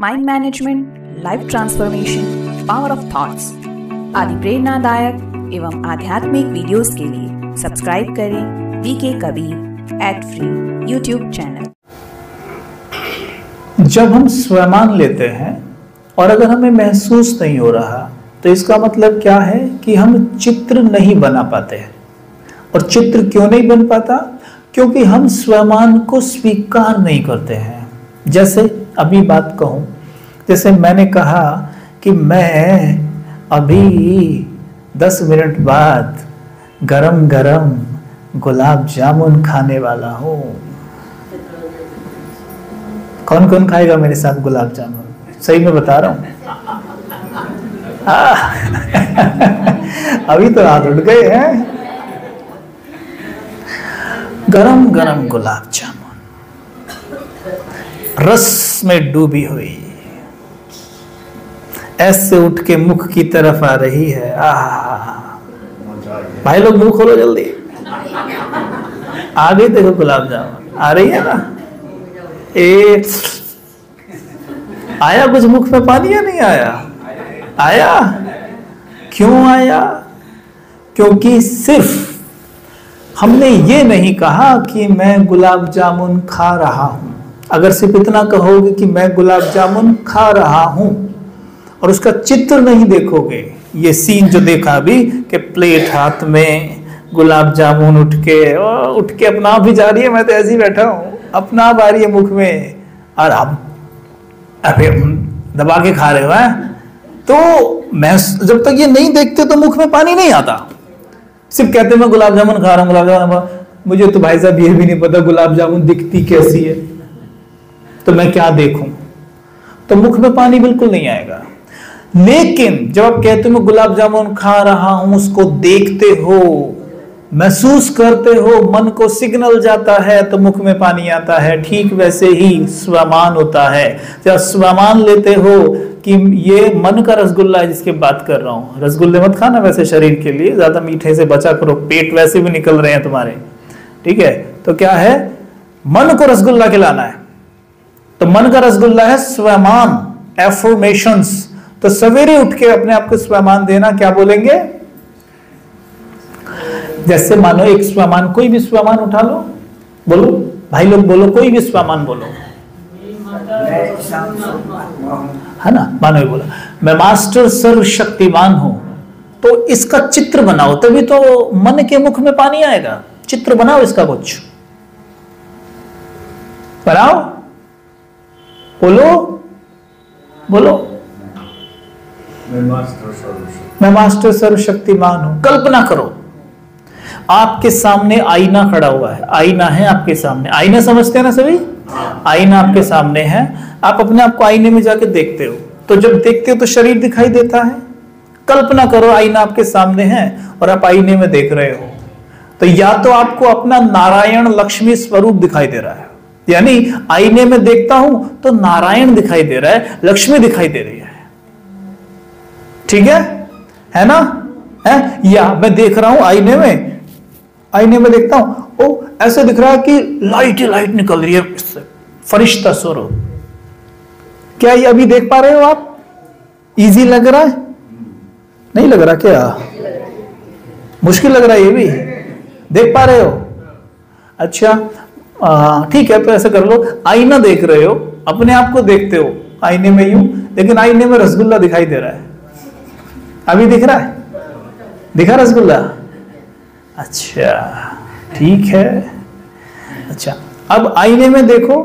Mind management, life transformation, power of thoughts आदि प्रेरणादायक एवं आध्यात्मिक वीडियोस के लिए सब्सक्राइब करें VK Kabir @free YouTube channel. जब हम स्वयमान लेते हैं और अगर हमें महसूस नहीं हो रहा तो इसका मतलब क्या है कि हम चित्र नहीं बना पाते हैं। और चित्र क्यों नहीं बन पाता? क्योंकि हम स्वयमान को स्वीकार नहीं करते हैं। जैसे अभी बात कहूं, जैसे मैंने कहा कि मैं अभी 10 मिनट बाद गरम गरम गुलाब जामुन खाने वाला हूं। कौन कौन खाएगा मेरे साथ गुलाब जामुन? सही में बता रहा हूं। अभी तो हाथ उठ गए हैं। गरम गरम गुलाब जामुन रस में डूबी हुई ऐसे उठ के मुख की तरफ आ रही है। भाई लोग मुंह खोलो जल्दी। आ गई देखो गुलाब जामुन आ रही है ना। आया कुछ मुख में पानी या नहीं आया? आया। क्यों आया? क्योंकि सिर्फ हमने ये नहीं कहा कि मैं गुलाब जामुन खा रहा हूं। अगर सिर्फ इतना कहोगे कि मैं गुलाब जामुन खा रहा हूं और उसका चित्र नहीं देखोगे, ये सीन जो देखा अभी कि प्लेट हाथ में गुलाब जामुन उठ के अपना आप ही जा रही है, मैं तो ऐसे ही बैठा हूं, अपना आप आ रही है मुख में और आप अरे दबा के खा रहे हो है? तो मैं जब तक ये नहीं देखते तो मुख में पानी नहीं आता। सिर्फ कहते मैं गुलाब जामुन खा रहा हूं, गुलाब जामुन। मुझे तो भाई साहब ये भी नहीं पता गुलाब जामुन दिखती कैसी है, तो मैं क्या देखूं? तो मुख में पानी बिल्कुल नहीं आएगा। लेकिन जब आप कहते हो मैं गुलाब जामुन खा रहा हूं, उसको देखते हो, महसूस करते हो, मन को सिग्नल जाता है तो मुख में पानी आता है। ठीक वैसे ही स्वयमान होता है। जब स्वयमान लेते हो कि ये मन का रसगुल्ला है जिसकी बात कर रहा हूं। रसगुल्ले मत खाना वैसे शरीर के लिए, ज्यादा मीठे से बचा करो, पेट वैसे भी निकल रहे हैं तुम्हारे, ठीक है? तो क्या है, मन को रसगुल्ला खिलाना है। तो मन का रसगुल्ला है स्वयमान, एफर्मेशंस। तो सवेरे उठ के अपने आप को स्वयमान देना। क्या बोलेंगे? जैसे मानो एक स्वयमान, कोई भी स्वयमान उठा लो, बोलो भाई लोग, बोलो कोई भी स्वयमान बोलो, है ना? मानो ही बोला मैं मास्टर सर्वशक्तिमान हूं। तो इसका चित्र बनाओ, तभी तो मन के मुख में पानी आएगा। चित्र बनाओ इसका, कुछ बनाओ, बोलो बोलो मैं मास्टर सर्वशक्तिमान हूं। कल्पना करो आपके सामने आईना खड़ा हुआ है। आईना है आपके सामने। आईना समझते हैं ना सभी? आईना आपके सामने है। आप अपने आप को आईने में जाके देखते हो, तो जब देखते हो तो शरीर दिखाई देता है। कल्पना करो आईना आपके सामने है और आप आईने में देख रहे हो, तो या तो आपको अपना नारायण लक्ष्मी स्वरूप दिखाई दे रहा है, यानी आईने में देखता हूं तो नारायण दिखाई दे रहा है, लक्ष्मी दिखाई दे रही है, ठीक है ना? है? या मैं देख रहा हूं आईने में देखता हूं, ओ ऐसे दिख रहा है कि लाइट ही लाइट निकल रही है, फरिश्ता स्वरूप। क्या ये अभी देख पा रहे हो आप? इजी लग रहा है? नहीं लग रहा क्या? मुश्किल लग रहा है? ये भी देख पा रहे हो? अच्छा ठीक है, तो ऐसा कर लो, आईना देख रहे हो, अपने आप को देखते हो आईने में यूं, लेकिन आईने में रसगुल्ला दिखाई दे रहा है। अभी दिख रहा है? दिखा रसगुल्ला? अच्छा ठीक है। अच्छा अब आईने में देखो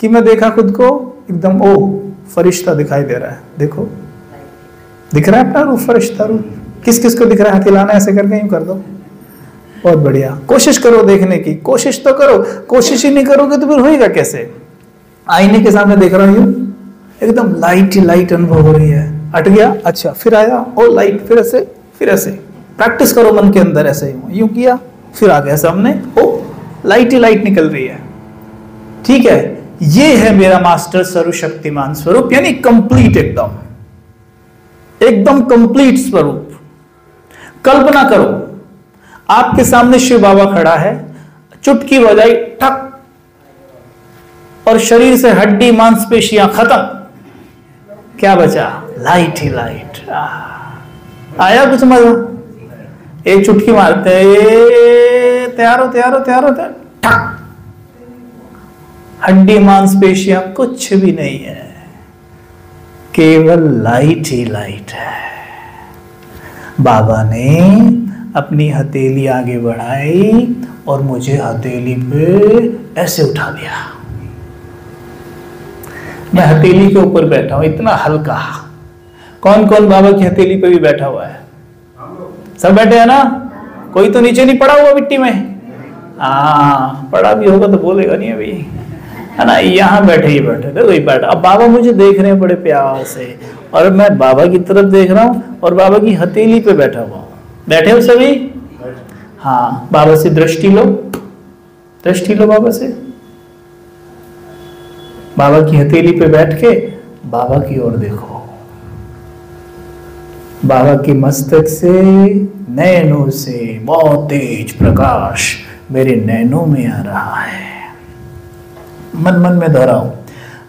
कि मैं देखा खुद को एकदम, ओ फरिश्ता दिखाई दे रहा है। देखो दिख रहा है अपना रूप, फरिश्ता रूप। किस किस को दिख रहा है? हाथ हिलाना ऐसे करके यूं कर दो। बहुत बढ़िया, कोशिश करो देखने की, कोशिश तो करो। कोशिश ही नहीं करोगे तो फिर होएगा कैसे? आईने के सामने देख रहा हूं यूं, एकदम लाइट ही लाइट अनुभव हो रही है। हट गया, अच्छा फिर आया, ओ लाइट, फिर ऐसे प्रैक्टिस करो मन के अंदर, ऐसे यूं किया, फिर आ गया सामने, ओ लाइट ही लाइट निकल रही है, ठीक है? ये है मेरा मास्टर सर्वशक्तिमान स्वरूप, यानी कंप्लीट, एकदम कंप्लीट स्वरूप। कल्पना करो आपके सामने शिव बाबा खड़ा है, चुटकी बजाई, ठक, और शरीर से हड्डी मांसपेशियां खत्म, क्या बचा? लाइट ही लाइट। आया कुछ मजा? एक चुटकी मारते हैं, तैयार हो तैयार हो तैयार हो तैयार, ठक, हड्डी मांसपेशियां कुछ भी नहीं है, केवल लाइट ही लाइट है। बाबा ने अपनी हथेली आगे बढ़ाई और मुझे हथेली पे ऐसे उठा लिया। मैं हथेली के ऊपर बैठा हूं, इतना हल्का। कौन कौन बाबा की हथेली पे भी बैठा हुआ है? सब बैठे हैं ना? कोई तो नीचे नहीं पड़ा हुआ मिट्टी में? हाँ, पड़ा भी होगा तो बोलेगा नहीं अभी, है ना? यहाँ बैठे ही बैठे थे, वही बैठा। अब बाबा मुझे देख रहे हैं बड़े प्यार से, और मैं बाबा की तरफ देख रहा हूँ और बाबा की हथेली पे बैठा हुआ हूँ। बैठे हो सभी? हाँ, बाबा से दृष्टि लो, दृष्टि लो बाबा से। बाबा की हथेली पे बैठ के बाबा की ओर देखो। बाबा के मस्तक से, नैनों से बहुत तेज प्रकाश मेरे नैनों में आ रहा है। मन मन में दोहराओ,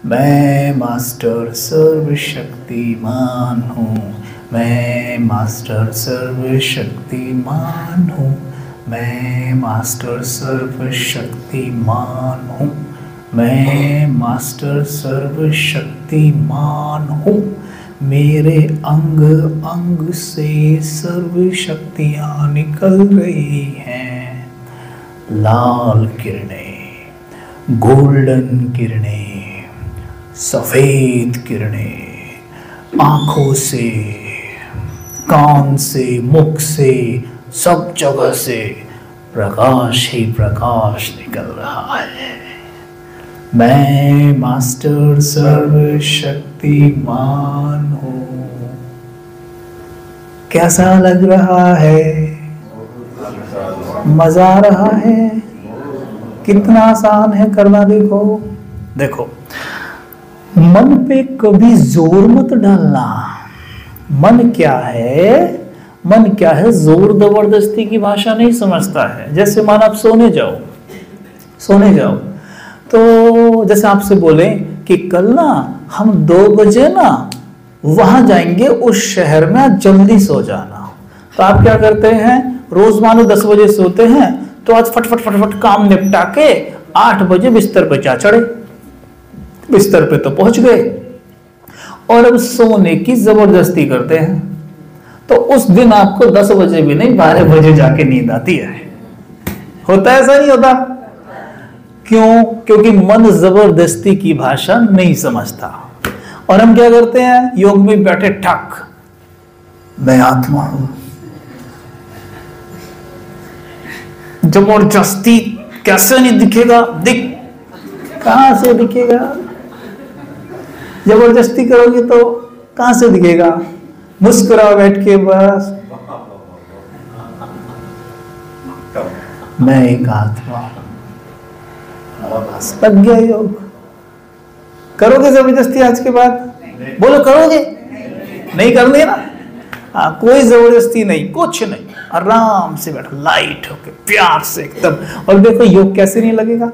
मैं मास्टर सर्वशक्तिमान हूँ, मैं मास्टर सर्वशक्तिमान हूँ, मैं मास्टर सर्वशक्तिमान हूँ, मैं मास्टर सर्वशक्तिमान हूँ। मेरे अंग अंग से सर्व शक्तियाँ निकल रही हैं। लाल किरणें, गोल्डन किरणें, सफेद किरणें, आंखों से, कान से, मुख से, सब जगह से प्रकाश ही प्रकाश निकल रहा है। मैं मास्टर सर्वशक्तिमान हूँ। कैसा लग रहा है? मजा आ रहा है? कितना आसान है करना। देखो देखो, मन पे कभी जोर मत डालना। मन क्या है? मन क्या है? जोर जबरदस्ती की भाषा नहीं समझता है। जैसे मान आप सोने जाओ, सोने जाओ, तो जैसे आपसे बोले कि कल ना हम 2 बजे ना वहां जाएंगे उस शहर में, आज जल्दी सो जाना। तो आप क्या करते हैं? रोज मानो 10 बजे सोते हैं, तो आज फटफट फटफट काम निपटा के 8 बजे बिस्तर पे जा चढ़े, बिस्तर पे तो पहुंच गए, और अब सोने की जबरदस्ती करते हैं। तो उस दिन आपको 10 बजे भी नहीं 12 बजे जाके नींद आती है। होता है ऐसा? नहीं होता? क्यों? क्योंकि मन जबरदस्ती की भाषा नहीं समझता। और हम क्या करते हैं? योग में बैठे ठक, मैं आत्मा हूं। जबरदस्ती कैसे नहीं दिखेगा? दिख, कहां से दिखेगा? जबरदस्ती करोगे तो कहां से दिखेगा? मुस्कुराओ बैठ के, बस मैं एक आत्मा हूं। लग गया योग। करोगे जबरदस्ती आज के बाद? बोलो करोगे? नहीं करनी ना? हाँ, कोई जबरदस्ती नहीं, कुछ नहीं, आराम से बैठो, लाइट होके, प्यार से एकदम। और देखो योग कैसे नहीं लगेगा।